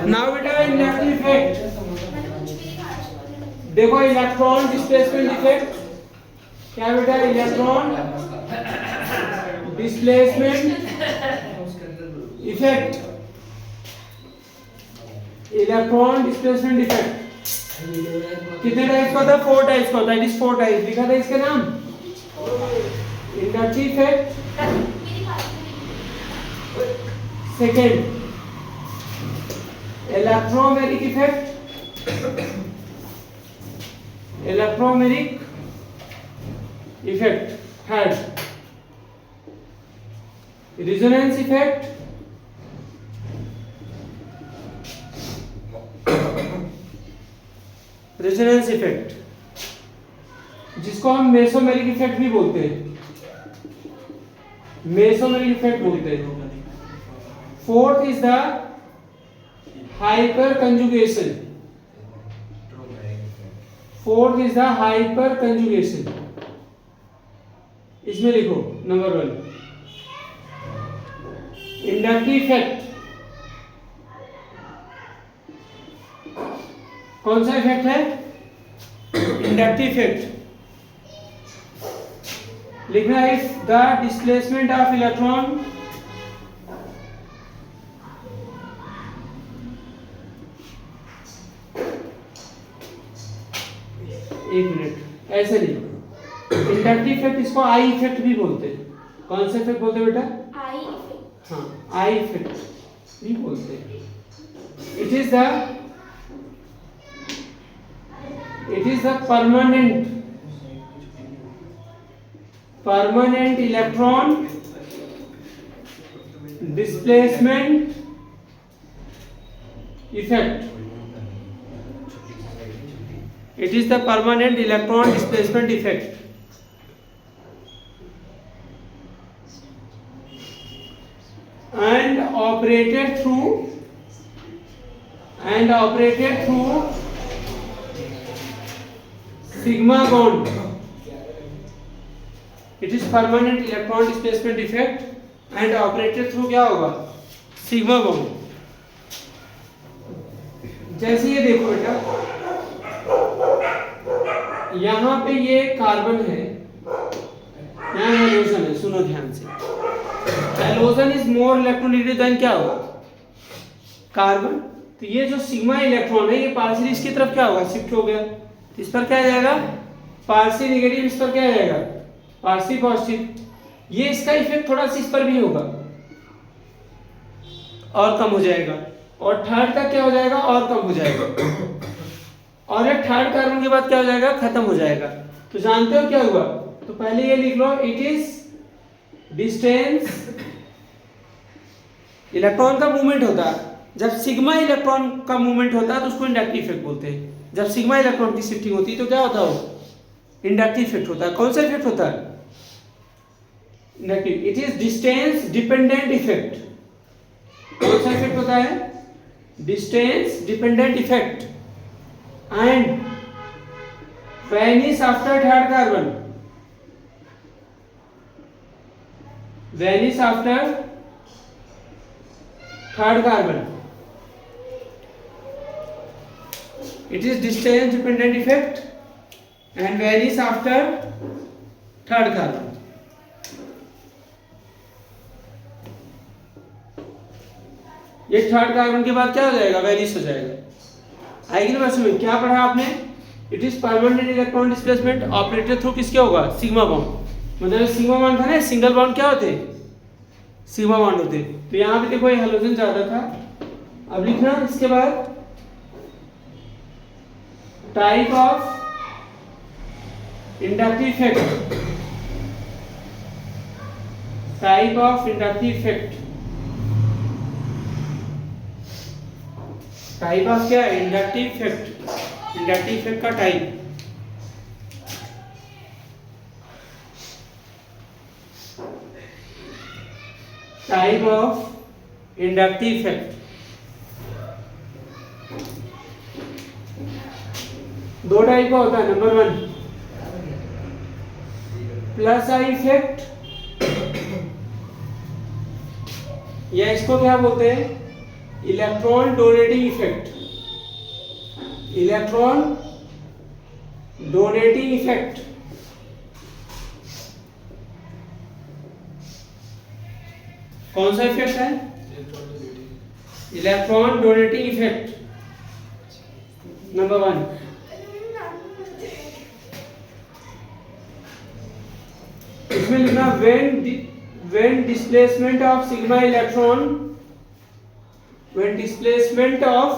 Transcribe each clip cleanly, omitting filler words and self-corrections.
Now बेटा inductive effect देखो, electron displacement effect क्या बेटा, electron displacement effect, electron displacement effect कितने टाइप्स का होता है? 4 टाइप्स का होता है। इट इज 4 टाइप्स, लिखा था इसका नाम inductive effect. Second electromeric effect, electromeric effect. Third resonance effect, resonance effect जिसको हम मेसोमेरिक इफेक्ट भी बोलते हैं, मेसोमेरिक इफेक्ट बोलते हैं। Fourth is the hyper conjugation, fourth is the hyper conjugation. इसमें लिखो नंबर 1 इंडक्टिव इफेक्ट। कौन सा इफेक्ट है? Inductive effect. लिखना है द डिस्प्लेसमेंट ऑफ इलेक्ट्रॉन एक मिनट ऐसे नहीं, इंडक्टिव इफेक्ट इसको आई इफेक्ट भी बोलते हैं। कौन सा इफेक्ट बोलते हैं बेटा? I effect. हाँ, आई इफेक्ट भी बोलते हैं। It is the permanent electron displacement effect. It is the permanent electron displacement effect. And operated through sigma bond. It is permanent electron displacement effect and operated through क्या होगा? Sigma bond. जैसे ये देखो बेटा, यहाँ पे ये कार्बन है, यहाँ हेलोजन है। सुनो ध्यान से, halogen is more electronegative than क्या होगा? कार्बन। तो ये जो सिग्मा इलेक्ट्रॉन है, ये पार्शियली इसकी तरफ क्या होगा? शिफ्ट हो गया। इस पर क्या जाएगा? पार्शियल नेगेटिव, इस पर क्या जाएगा? Partial positive. ये इसका इफेक्ट थोड़ा सा इस पर भी होगा और कम हो जाएगा, और थर्ड का क्या हो जाएगा? और कम हो जाएगा, और ये थर्ड कार्बन के बाद क्या हो जाएगा? खत्म हो जाएगा। तो जानते हो क्या हुआ? तो पहले ये लिख लो, इट इज डिस्टेंस। इलेक्ट्रॉन का मूवमेंट होता है, जब सिग्मा इलेक्ट्रॉन का मूवमेंट होता है तो उसको इंडक्टिव इफेक्ट बोलते हैं। जब सिग्मा इलेक्ट्रॉन की शिफ्टिंग होती है तो क्या होता है? वो इंडक्टिव इफेक्ट होता है। कौन सा इफेक्ट होता है? Inductive. It is distance dependent effect. कौन सा इफेक्ट होता है? Distance dependent effect and vanish after third carbon, vanish after third carbon. It is distance dependent effect and varies after third carbon. ये थर्ड कार्बन के बाद क्या हो जाएगा? वैनिश हो जाएगा। आएगी ना बस में? क्या पढ़ा आपने? It is permanent electron displacement operated through किसके होगा? Sigma bond. मतलब सिग्मा बॉन्ड था ना, सिंगल बॉन्ड क्या होते? सिग्मा बॉन्ड होते। तो यहाँ पे देखो ये हेलोजन ज्यादा था। अब लिखना इसके बाद type of inductive effect, type of inductive effect, type of क्या? Inductive effect. इंडक्टिव इफेक्ट का type. Type of inductive effect. दो टाइप का होता है। नंबर 1 प्लस आई इफेक्ट, या इसको क्या बोलते हैं? Electron donating effect, electron donating effect, कौन सा इफेक्ट है? Electron donating effect number 1। इसमें लिखना when displacement of sigma electron, when displacement of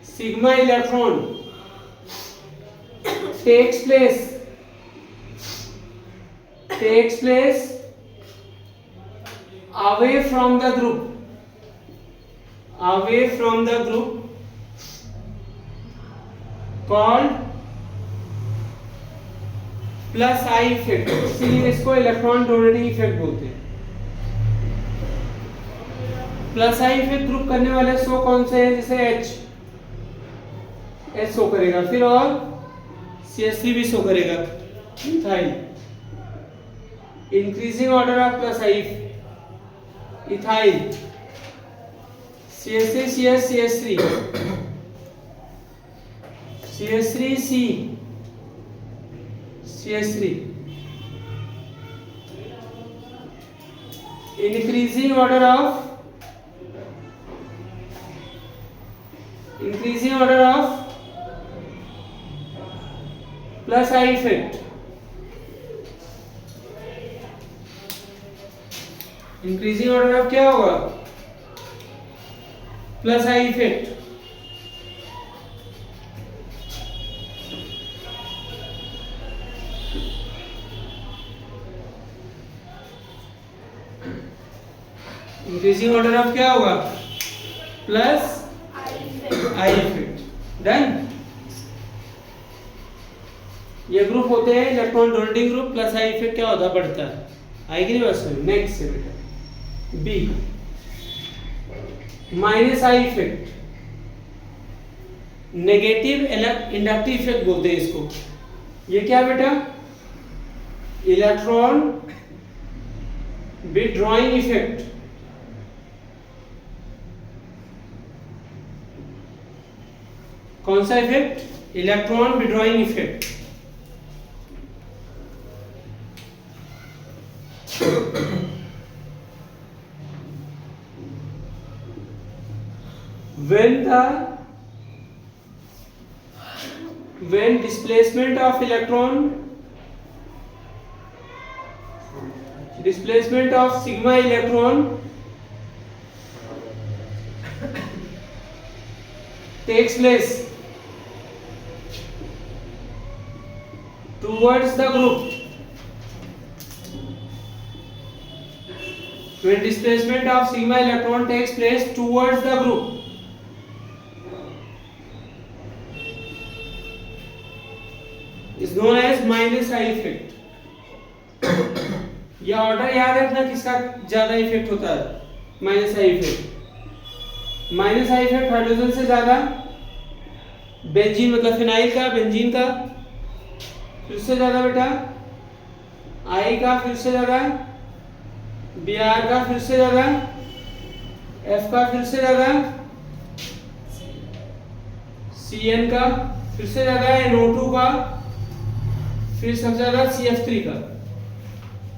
sigma electron takes place away from the group called plus I effect, इसीलिए इसको electron donating effect बोलते हैं। Plus I effect group करने वाले show कौन से हैं? जैसे H शो करेगा, फिर और CH3 भी शो करेगा, ethyl. Increasing order of plus I, ethyl, CH3 CH CH3 CH3 C CH3, increasing order of plus I effect, increasing order of क्या होगा? Plus I effect. Increasing order of क्या होगा? Plus I effect. Done. ये group होते हैं electron donating group, plus I effect क्या होता है? बढ़ता है। आएगी नहीं बस। नेक्स्ट है बेटा B, minus I effect, negative inductive effect बोलते हैं इसको। ये क्या बेटा? Electron withdrawing effect. कौन सा effect? Electron withdrawing effect. when displacement of sigma electron takes place towards the group, when displacement of sigma electron takes place towards the group, is known as minus I effect। ये order याद रखना किसका ज्यादा effect होता है? Minus I effect. Minus I effect hydrogen से ज्यादा, benzene मतलब फिनाइल का, बेंजीन का फिर से ज्यादा बेटा, आई का फिर से ज्यादा, Br का फिर से ज्यादा, F का फिर से ज्यादा, Cn का फिर से ज्यादा, NO2 का फिर सबसे ज्यादा, CF3 का।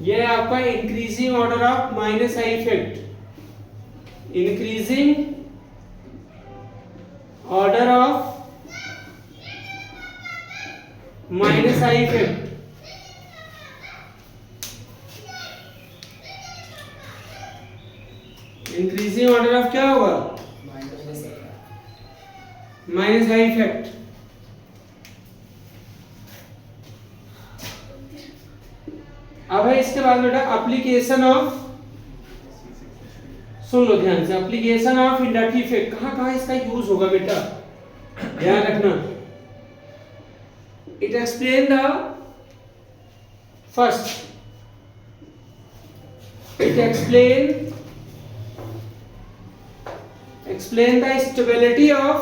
यह है आपका increasing order of minus I effect. Increasing order of minus I effect. Increasing order of क्या होगा? Minus I effect. अब है इसके बाद बेटा एप्लीकेशन ऑफ, सुन लो ध्यान से, एप्लीकेशन ऑफ इंडक्टिव इफेक्ट। कहां कहां इसका यूज होगा बेटा? ध्यान रखना। It explain the first, it explain the stability of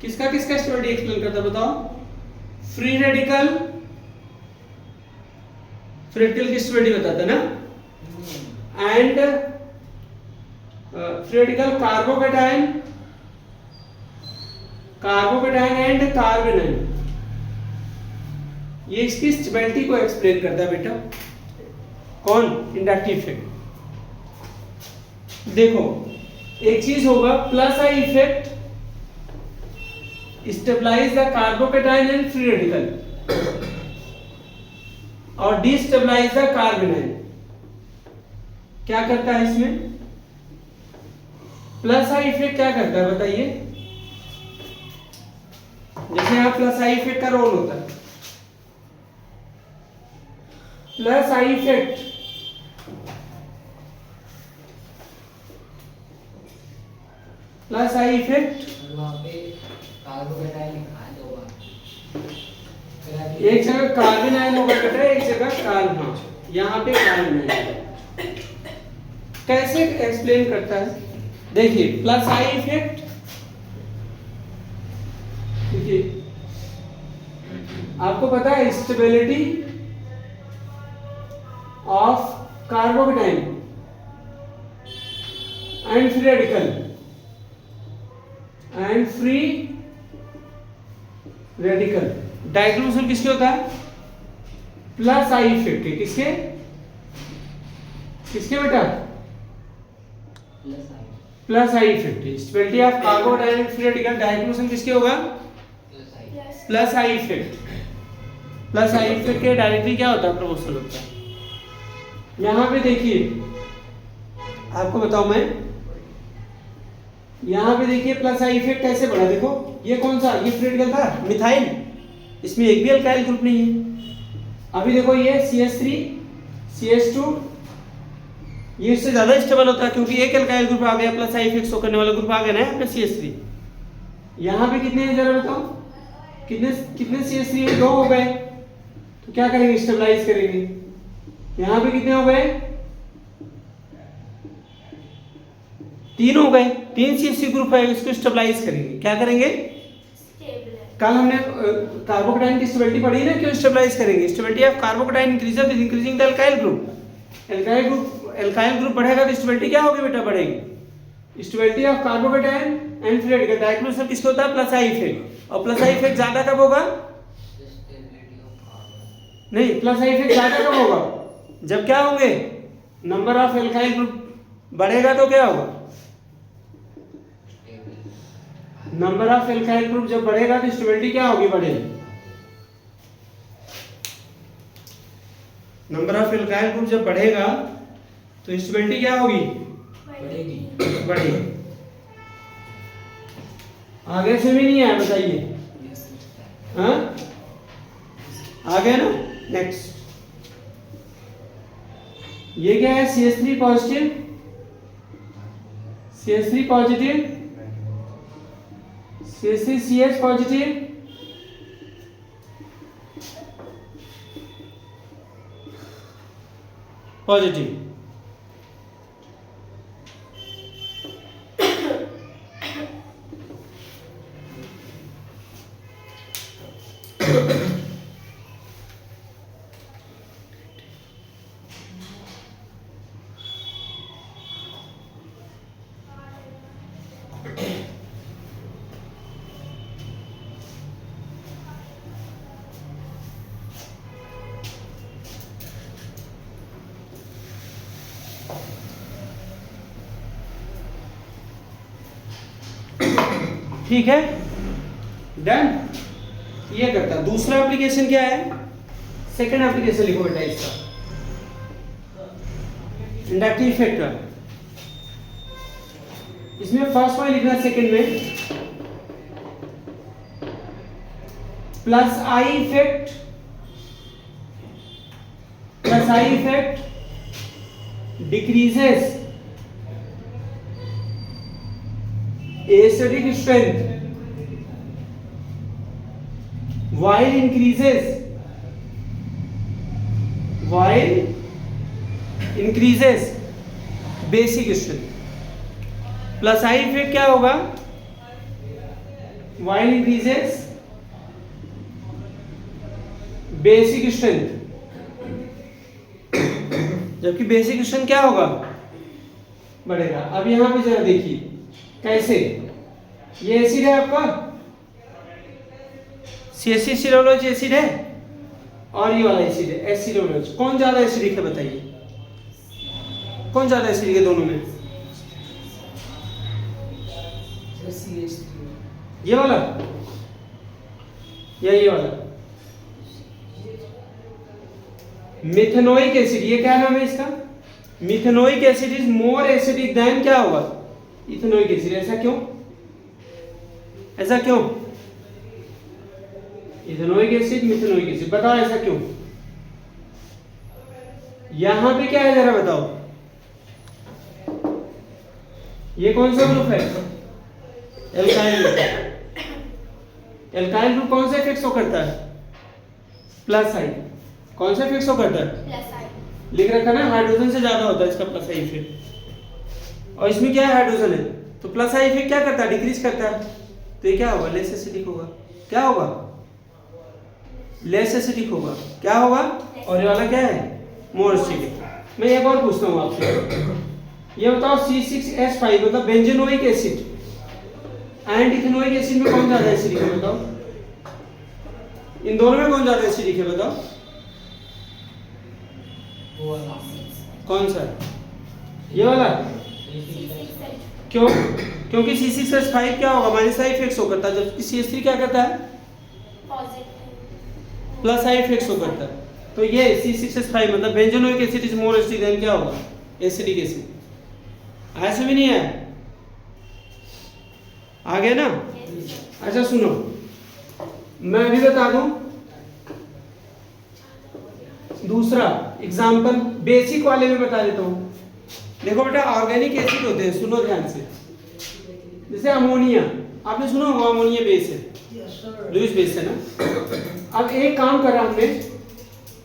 किसका स्टडी एक्सप्लेन करता बताओ? फ्री थ्योरेटिकल की स्टेबिलिटी बताता ना। And theoretical carbocation and carbanion, ये इसकी स्टेबिलिटी को एक्सप्लेन करता है बेटा। कौन? Inductive effect. देखो एक चीज होगा, plus I effect stabilise the carbocation and free radical, और डिस्टेबलाइज द कार्बेनाइन। क्या करता है इसमें? प्लस आई इफेक्ट क्या करता है बताइए? जैसे यहां प्लस आई इफेक्ट का रोल होता है। प्लस आई इफेक्ट वहाँ पे कार्बोकेटाइन लिखा है दो बार। एक जगह कार्बन आयन होगा बेटा, एक जगह कार्बन। हाँ, यहाँ पे कार्बन आयन। कैसे एक्सप्लेन करता है? देखिए प्लस आई इफेक्ट, देखिए आपको पता है stability of carbocation and free radical and free radical डाइक्लोरोसिल किसके होता है? प्लस आई इफेक्ट के। किसके बेटा? Plus I effect. Stability of carbocation and free radical डाइक्लोरोसिल किसके होगा? Plus I effect. Plus I effect के डायरेक्टली क्या होता है? प्रोपोर्शनल होता है। यहां पे देखिए, आपको बताऊं मैं, यहां पे देखिए प्लस आई इफेक्ट कैसे बढ़ा। देखो ये कौन सा? ये फ्री रेडिकल था, मिथाइल। इसमें एक भी अल्काइल ग्रुप नहीं है। अभी देखो ये CH3 CH2, ये इससे ज्यादा स्टेबल होता है क्योंकि एक अल्काइल ग्रुप आ गया, प्लस आई इफेक्ट शो करने वाला ग्रुप आ गया ना अपने CH3। यहां पे कितने हैं जरा बताओ? कितने CH3 है? 2 हो गए। तो क्या करेंगे? स्टेबलाइज करेंगे। यहां पे कितने हो गए? 3 हो गए। 3 CH3 ग्रुप है, इसको स्टेबलाइज करेंगे। क्या करेंगे? कल हमने कार्बोकेटाइन की स्टेबिलिटी पढ़ी ना, क्यों स्टेबलाइज करेंगे? Stability of carbocation increases with increasing the alkyl group. Alkyl group बढ़ेगा तो स्टेबिलिटी क्या होगी बेटा? बढ़ेगी। Stability of carbocation and free radical डाइक्लोरोसिल किसको होता है? Plus I effect. और प्लस आई इफेक्ट ज्यादा कब होगा? नहीं, प्लस आई इफेक्ट ज्यादा कब होगा? जब क्या होंगे? नंबर ऑफ एल्काइल ग्रुप बढ़ेगा तो क्या होगा? नंबर ऑफ एल्काइल ग्रुप जब बढ़ेगा तो स्टेबिलिटी क्या होगी? बढ़ेगी। नंबर ऑफ एल्काइल ग्रुप जब बढ़ेगा तो स्टेबिलिटी क्या होगी? बढ़ेगी। आगे से भी नहीं आया बताइए? हाँ, आ गया ना? नेक्स्ट, ये क्या है? CH3 positive, CH3 positive, CH3CH positive, positive. ठीक है, डन। ये करता। दूसरा एप्लीकेशन क्या है? सेकंड एप्लीकेशन लिखो बेटा इसका, इंडक्टिव इफेक्ट का। इसमें फर्स्ट में लिखना, सेकंड में plus I effect, decreases acidic strength while increases basic strength। Plus I effect क्या होगा? while increases basic strength जबकि बेसिक क्वेश्चन क्या होगा, बढ़ेगा। अब यहाँ पे जरा देखिए कैसे, ये एसिड है आपका, CH3 सिरोलोज एसिड है और ये वाला एसिड है एसिडोलोज। कौन ज्यादा एसिडिक है बताइए, कौन ज्यादा एसिडिक है दोनों में? ये वाला या ये वाला? मिथेनोइक एसिड, ये क्या नाम है इसका? Methanoic acid is more acidic than क्या होगा, इथेनोइक एसिड। ऐसा क्यों, ऐसा क्यों? इथेनोइक एसिड मिथेनोइक एसिड, बताओ ऐसा क्यों? यहां पे क्या है जरा बताओ, ये कौन सा ग्रुप है? Alkyl group. एल्काइल ग्रुप कौन सा इफेक्ट शो करता है? Plus sign. कौन सा इफेक्ट शो करता है? Plus sign. लिख रखा ना, हाइड्रोजन से ज्यादा होता है इसका प्लस आई इफेक्ट। और इसमें क्या है, हाइड्रोजन है, तो प्लस आई इफेक्ट क्या करता है, डिक्रीज करता है। तो ये क्या होगा, लेस एसिडिक होगा। क्या होगा, लेस एसिडिक होगा। क्या होगा, और ये वाला क्या है, मोर एसिडिक। मैं एक और पूछता हूँ आपसे, ये बताओ C6H5 मतलब benzoic acid and ethanoic acid में कौन ज्यादा एसिडिक है बताओ? इन दोनों में कौन ज्यादा एसिडिक है बताओ? कौन सा, ये वाला? क्यों? क्योंकि C6H5 क्या होगा, माइनस आई इफेक्ट शो करता है, जबकि CH3 क्या करता है, प्लस आई इफेक्ट शो करता है। तो ये C6H5 मतलब benzoic acid is more acidic than क्या होगा, एसिडिक एसिड। ऐसे भी नहीं है, आ गया ना? अच्छा सुनो, मैं भी बता दूं दूसरा एग्जांपल, बेसिक वाले में बता देता हूं। देखो बेटा, ऑर्गेनिक एसिड होते हैं, सुनो ध्यान से। जैसे अमोनिया, आपने सुना होगा अमोनिया बेस है, लुईस बेस है ना। अब एक काम करा हमने,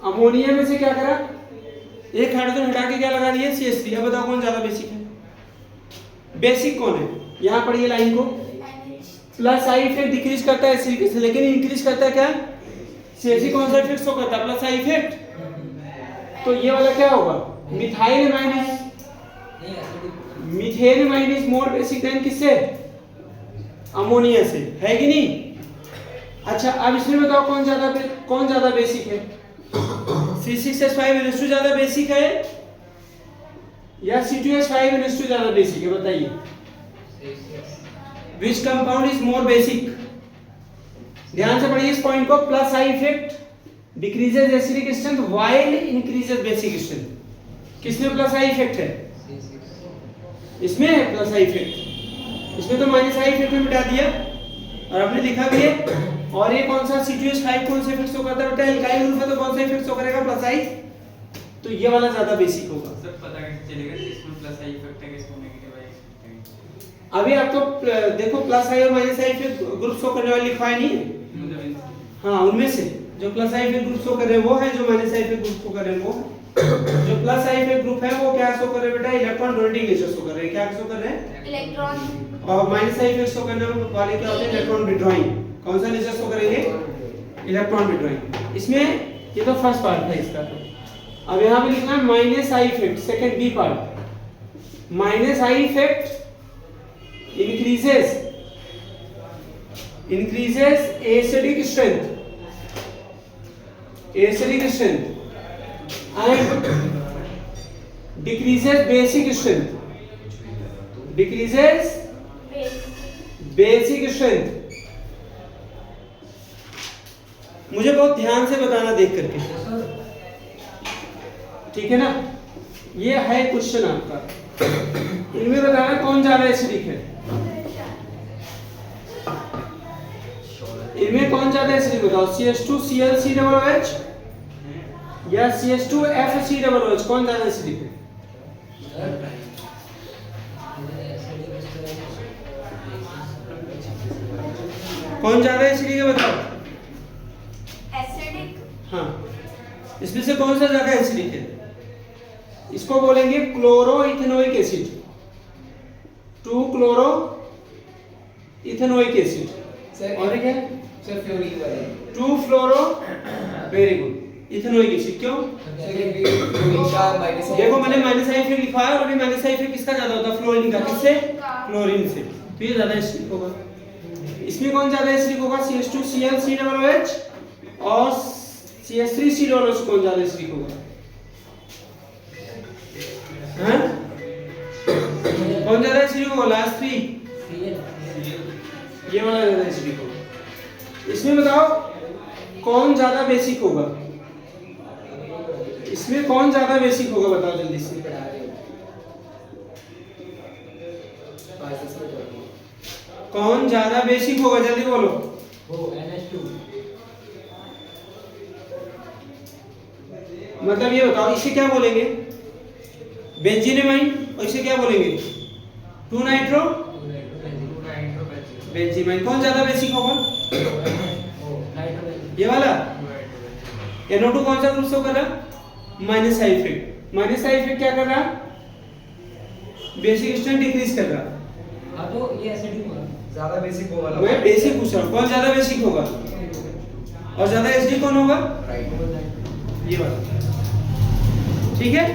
अमोनिया में से क्या करा, एक हाइड्रोजन हटा के क्या लगा दिया, CH3। अब बताओ कौन ज्यादा बेसिक है? बेसिक कौन है, यहां पढ़िए लाइन को। प्लस आई इफेक्ट डिक्रीज करता है एसिडिक एसिड, लेकिन इंक्रीज करता है क्या, CH3 कौन सा इफेक्ट शो करता है, प्लस आई इफेक्ट। तो ये वाला क्या होगा, methyl minus, methane minus more basic than किससे, अमोनिया से, है कि नहीं? अच्छा अब इसमें बताओ कौन ज्यादा बेसिक है, C6H5 ज्यादा बेसिक है या C2H5 ज्यादा बेसिक है, बताइए। Which compound is more basic? ध्यान से पढ़िए इस पॉइंट को। Plus I effect decreases acidic strength while increases basic strength. किसमें प्लस आई इफेक्ट है, इसमें है प्लस आई इफेक्ट, इसमें तो माइनस आई इफेक्ट में मिटा दिया और आपने लिखा भी है। और ये कौन सा C2H5 कौन सा इफेक्ट शो करता है बेटा, एल्काइल ग्रुप है तो कौन सा इफेक्ट शो करेगा, प्लस आई। तो ये वाला ज्यादा बेसिक होगा। सर पता कैसे चलेगा कि इसमें प्लस आई इफेक्ट है, किसमें नेगेटिव आई इफेक्ट है? अभी आप तो देखो प्लस आई और minus I effect group show करने वाले लिखवाए नहीं है, हाँ उनमें से जो plus I effect group show कर रहे हैं वो है, जो minus I effect group show कर रहे हैं वो है। जो प्लस आई इफेक्ट ग्रुप है वो क्या शो कर रहे हैं बेटा, इलेक्ट्रॉन डोनेटिंग नेचर शो कर रहे हैं। क्या शो कर रहे हैं, इलेक्ट्रॉन। और माइनस आई इफेक्ट शो करने वाले क्या होते हैं, इलेक्ट्रॉन विड्रॉइंग। कौन सा नेचर शो करेंगे, इलेक्ट्रॉन विड्रॉइंग। इसमें ये तो फर्स्ट पार्ट है इसका। अब यहाँ पे लिखना है minus I effect, second B part. Minus I effect increases acidic strength and decreases basic strength। मुझे बहुत ध्यान से बताना देख करके, ठीक है ना? ये है क्वेश्चन आपका, इनमें बताना कौन ज्यादा एसिडिक है, इनमें कौन ज्यादा एसिडिक बताओ, CH2ClCOOH या CH2FCOOH, कौन ज्यादा एसिडिक है? कौन ज्यादा एसिडिक है बताओ? एसिडिक। हाँ, इसमें से कौन सा ज्यादा एसिडिक है? इसको बोलेंगे क्लोरो इथेनोइक एसिड, 2-क्लोरो इथेनोइक एसिड। और क्या, two fluoro, very good, ethanoic acid. क्यों? देखो मैंने माइनस आई फिर लिखा है और अभी माइनस आई फिर किसका ज्यादा होता है? फ्लोरीन का। किससे? क्लोरीन से। तो ये ज्यादा एसिडिक होगा। इसमें कौन ज्यादा एसिडिक होगा? CH2Cl COOH और CH3COOH कौन ज्यादा एसिडिक होगा? हैं? कौन ज्यादा एसिडिक होगा? लास्ट 3 ये वाला ज्यादा एसिडिक होगा। इसमें बताओ कौन ज्यादा बेसिक होगा? इसमें कौन ज्यादा बेसिक होगा बताओ जल्दी से। कौन ज्यादा बेसिक होगा जल्दी बोलो। मतलब ये बताओ इसे क्या बोलेंगे? बेंजीनेमाइन। और इसे क्या बोलेंगे? 2 नाइट्रो बेंजीमाइन। कौन ज्यादा बेसिक होगा? ये वाला। NO2 कौन सा ग्रुप से कर रहा? Minus I effect. Minus I effect क्या कर रहा? बेसिक स्ट्रेंथ डिक्रीज कर रहा। हां तो ये एसिडिक होगा। ज्यादा बेसिक वो वाला। मैं बेसिक पूछ रहा हूं कौन ज्यादा बेसिक होगा और ज्यादा एसिडिक कौन होगा? राइट। ये वाला। ठीक है।